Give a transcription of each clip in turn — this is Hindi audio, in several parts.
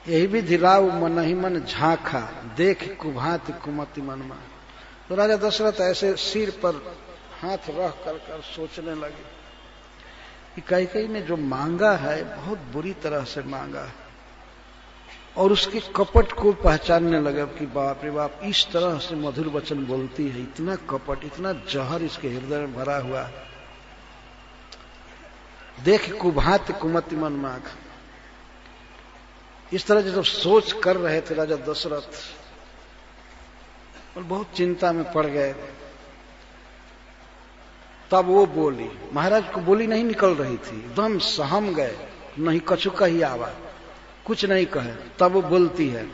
यही भी धिराव मन ही मन झांखा, देख कुभांति कुमति मनमा। तो राजा दशरथ ऐसे सिर पर हाथ रख कर सोचने लगे कि कैकेयी ने जो मांगा है बहुत बुरी तरह से मांगा है, और उसके कपट को पहचानने लगे कि बाप रे बाप, इस तरह से मधुर वचन बोलती है, इतना कपट, इतना जहर इसके हृदय में भरा हुआ है। देख कुभांति कुमति मन मांग। इस तरह से जब सोच कर रहे थे राजा दशरथ, और बहुत चिंता में पड़ गए, तब वो बोली। महाराज को बोली नहीं निकल रही थी, एकदम सहम गए, नहीं कछु कही आवा, कुछ नहीं कहे। तब वो बोलती है,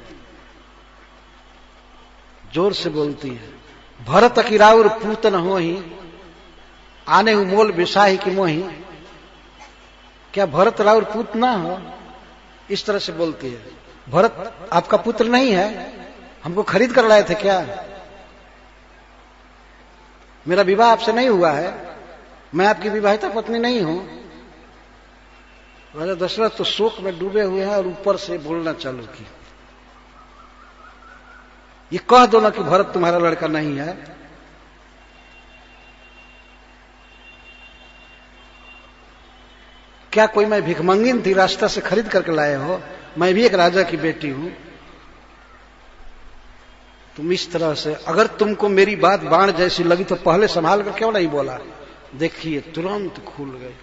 जोर से बोलती है, भरत की राउर पूत न होही, आने मोल विसाही की मोही। क्या भरत राउर पूत ना हो? इस तरह से बोलती है। भरत आपका पुत्र नहीं है? हमको खरीद कर लाए थे क्या? मेरा विवाह आपसे नहीं हुआ है, मैं आपकी विवाहिता पत्नी नहीं हूं। राजा दशरथ तो शोक में डूबे हुए हैं और ऊपर से बोलना चालू की, ये कह दो ना कि भरत तुम्हारा लड़का नहीं है। क्या कोई मैं भिखमंगिन थी, रास्ता से खरीद करके लाए हो? मैं भी एक राजा की बेटी हूं। तुम इस तरह से, अगर तुमको मेरी बात बाण जैसी लगी तो पहले संभाल कर क्यों नहीं बोला? देखिए तुरंत खुल गए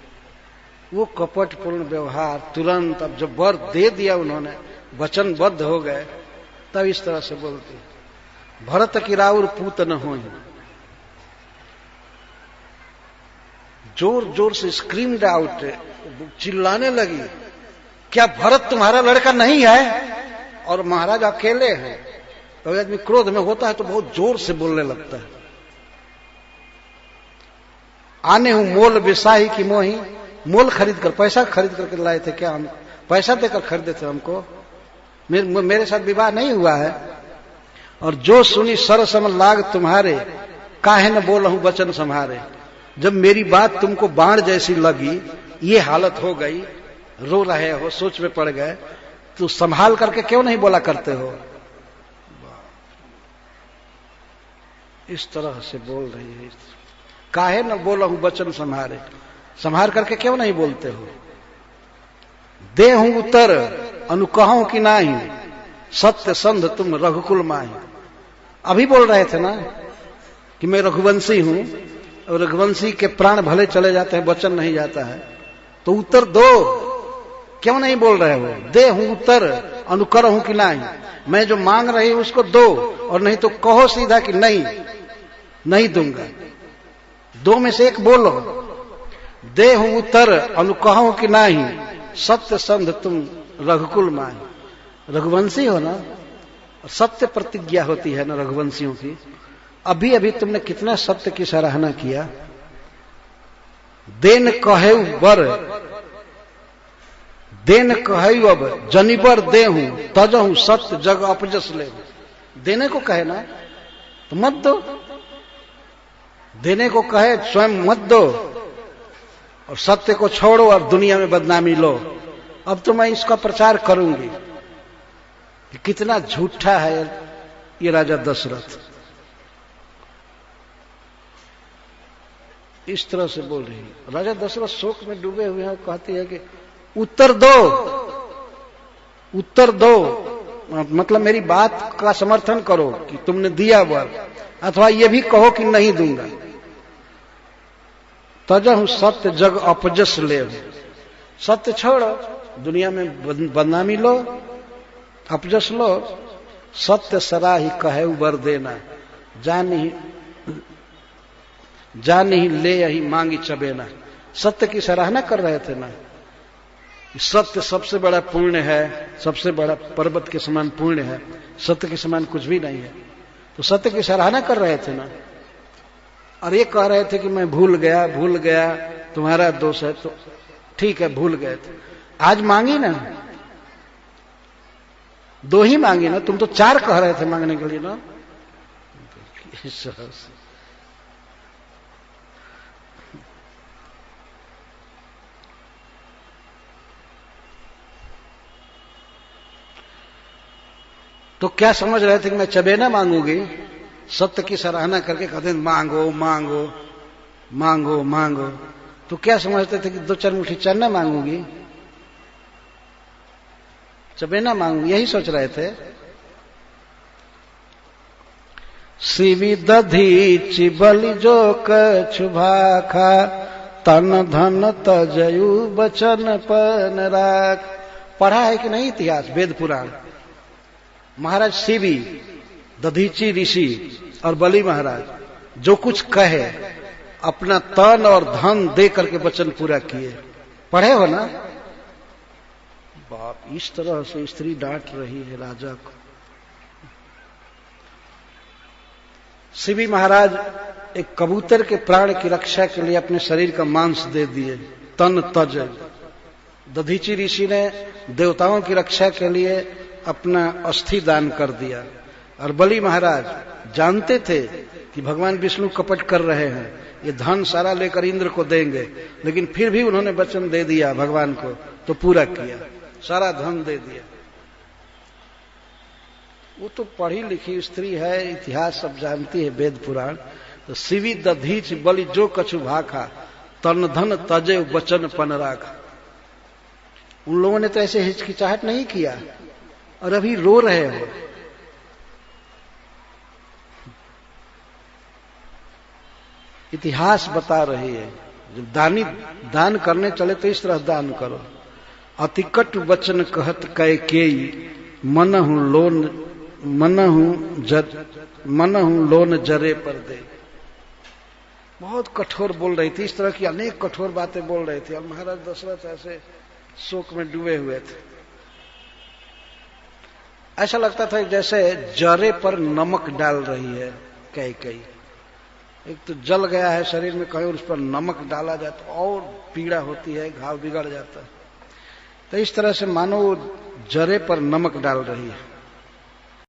वो कपटपूर्ण व्यवहार, तुरंत। अब जब वर दे दिया उन्होंने, वचनबद्ध हो गए, तब इस तरह से बोलती, भरत की राउर पूत न होई। जोर जोर से स्क्रीम्ड आउट, चिल्लाने लगी, क्या भरत तुम्हारा लड़का नहीं है? और महाराज अकेले हैं। तो आदमी क्रोध में होता है तो बहुत जोर से बोलने लगता है। आने हूं मोल विसाही की मोही, मोल खरीद कर, पैसा खरीद करके लाए थे क्या? हम पैसा देकर खरीदे थे हमको? मेरे साथ विवाह नहीं हुआ है। और जो सुनी सरसम लाग तुम्हारे, काहे न बोलहूं वचन संहारे। जब मेरी बात तुमको बाण जैसी लगी, ये हालत हो गई, रो रहे हो, सोच में पड़ गए, तो संभाल करके क्यों नहीं बोला करते हो? इस तरह से बोल रही है। काहे न बोलहूं वचन संहारे, संभाल करके क्यों नहीं बोलते हो? दे हूं उत्तर अनुकहों की नाही, सत्य संध तुम रघुकुल माही। अभी बोल रहे थे ना कि मैं रघुवंशी हूं, और रघुवंशी के प्राण भले चले जाते हैं, वचन नहीं जाता है, तो उत्तर दो, क्यों नहीं बोल रहे हो? दे हूं उत्तर अनुकरहूं की नाही, मैं जो मांग रही हूं उसको दो, और नहीं तो कहो सीधा कि नहीं, नहीं दूंगा। दो में से एक बोलो। दे हूं उत्तर अनुकहों की नाही, सत्य संध तुम रघुकुल माही। रघुवंशी हो ना, सत्य प्रतिज्ञा होती है ना रघुवंशियों की। अभी अभी तुमने कितना सत्य की सराहना किया। देन कहे बर, देन कहे अब जनिबर देहूं, तजहूं सत्य जग अपजस ले। देने को कहे ना तो मत दो, देने को कहे स्वयं मत दो, और सत्य को छोड़ो और दुनिया में बदनामी लो। अब तो मैं इसका प्रचार करूंगी कि कितना झूठा है ये राजा दशरथ। इस तरह से बोल रही है। राजा दशरथ शोक में डूबे हुए हैं, कहती है कि उत्तर दो, उत्तर दो, मतलब मेरी बात का समर्थन करो कि तुमने दिया वर, अथवा ये भी कहो कि नहीं दूंगा। तजहु सत्य जग अपजस ले, सत्य छोड़ो, दुनिया में बदनामी लो, अपजस लो। सत्य सराही कहे वर देना, जान ही ले यही मांगी चबेना। सत्य की सराहना कर रहे थे ना, सत्य सबसे बड़ा पुण्य है, सबसे बड़ा पर्वत के समान पुण्य है, सत्य के समान कुछ भी नहीं है। तो सत्य की सराहना कर रहे थे ना, और ये कह रहे थे कि मैं भूल गया, तुम्हारा दोष है। तो ठीक है, भूल गए थे, आज मांगी ना, दो ही मांगी ना, तुम तो चार कह रहे थे मांगने के लिए ना। तो क्या समझ रहे थे कि मैं चबेना मांगूंगी? सत्य की सराहना करके कहते हैं मांगो मांगो मांगो मांगो। तो क्या समझते थे कि 2-4 मुट्ठी चन्ना मांगूंगी, चबेना मांगूंगी, यही सोच रहे थे। शिवी दधी चिबली जो कछु भाखा, तन धन तजयु बचन पन राख। पढ़ा है कि नहीं इतिहास, वेद पुराण? महाराज शिवी, दधीची ऋषि और बलि महाराज जो कुछ कहे अपना तन और धन दे करके वचन पूरा किए। पढ़े हो ना? बाप, इस तरह से स्त्री डांट रही है राजा को। शिवी महाराज एक कबूतर के प्राण की रक्षा के लिए अपने शरीर का मांस दे दिए, तन तज। दधीची ऋषि ने देवताओं की रक्षा के लिए अपना अस्थि दान कर दिया। और बलि महाराज जानते थे कि भगवान विष्णु कपट कर रहे हैं, ये धन सारा लेकर इंद्र को देंगे, लेकिन फिर भी उन्होंने वचन दे दिया भगवान को, तो पूरा किया, सारा धन दे दिया। वो तो पढ़ी लिखी स्त्री है, इतिहास सब जानती है, वेद पुराण। तो शिवी दधीच बलि जो कछु भाखा, तन धन तजे वचन पन राखा। उन लोगों ने तो ऐसे हिचकिचाहट नहीं किया और अभी रो रहे हो। इतिहास बता रही है, जब दान करने चले तो इस तरह दान करो। अतिकट वचन कहत कैकेयी, मनहु लोन जरे पर दे। बहुत कठोर बोल रही थी, इस तरह की अनेक कठोर बातें बोल रही थी और महाराज दशरथ ऐसे शोक में डूबे हुए थे। ऐसा लगता था जैसे जरे पर नमक डाल रही है कैकेयी। एक तो जल गया है शरीर में, कहीं उस पर नमक डाला जाए तो और पीड़ा होती है, घाव बिगड़ जाता है। तो इस तरह से मानो जरे पर नमक डाल रही है।